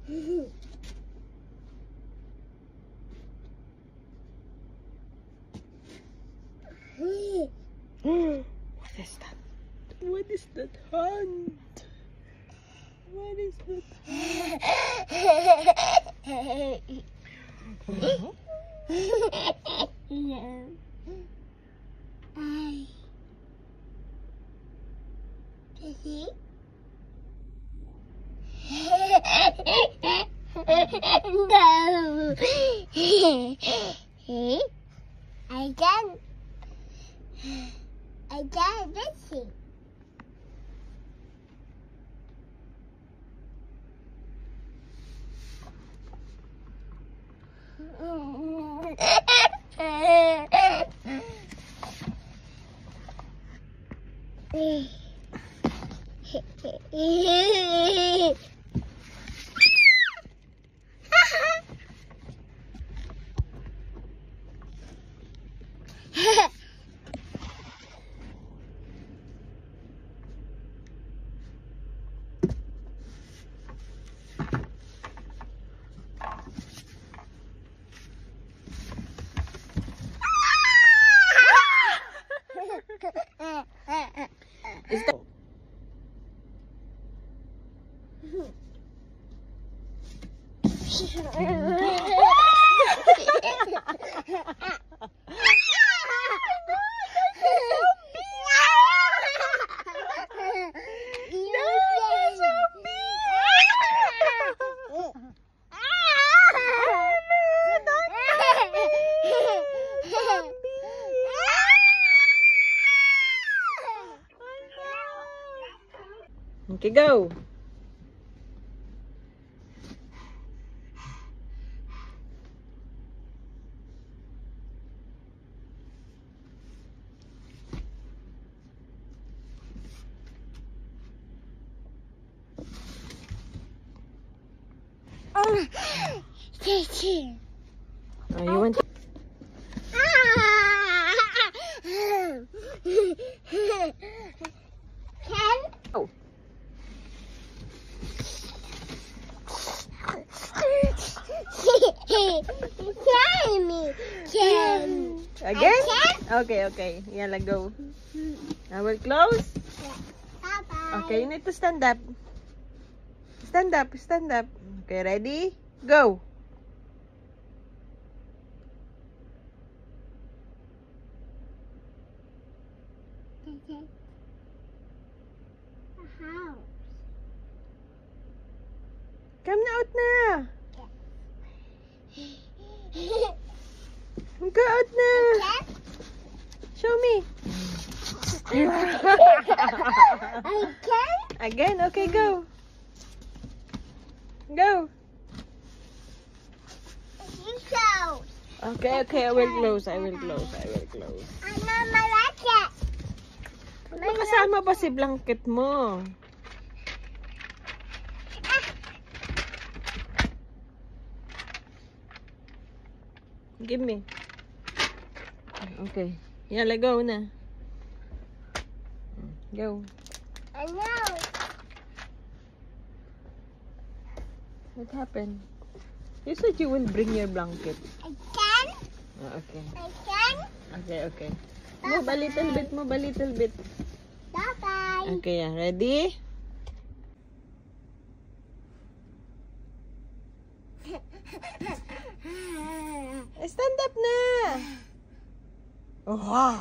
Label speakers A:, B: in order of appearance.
A: What is that? What is that hunt? What is that hunt?
B: No. I can't listen.
A: Is that okay, go. Oh, you want to... Oh. Again? Okay, okay. Yalla, go. I will close. Okay, you need to stand up. Stand up, stand up. Okay, ready? Go. Come na, out na. Go out na. Show me. Again? Okay, go. Go. Okay, okay, I will close. I will close. I will close. Makasama ba si blanket mo? Give me. Okay. Yalla, go na. Go.
B: I know.
A: What happened? You said you will bring your blanket.
B: I can.
A: Oh, okay.
B: I can.
A: Okay, okay. Move a little bit, move a little bit.
B: Bye-bye.
A: Okay, yeah. Ready? Stand up na! Oh, wow.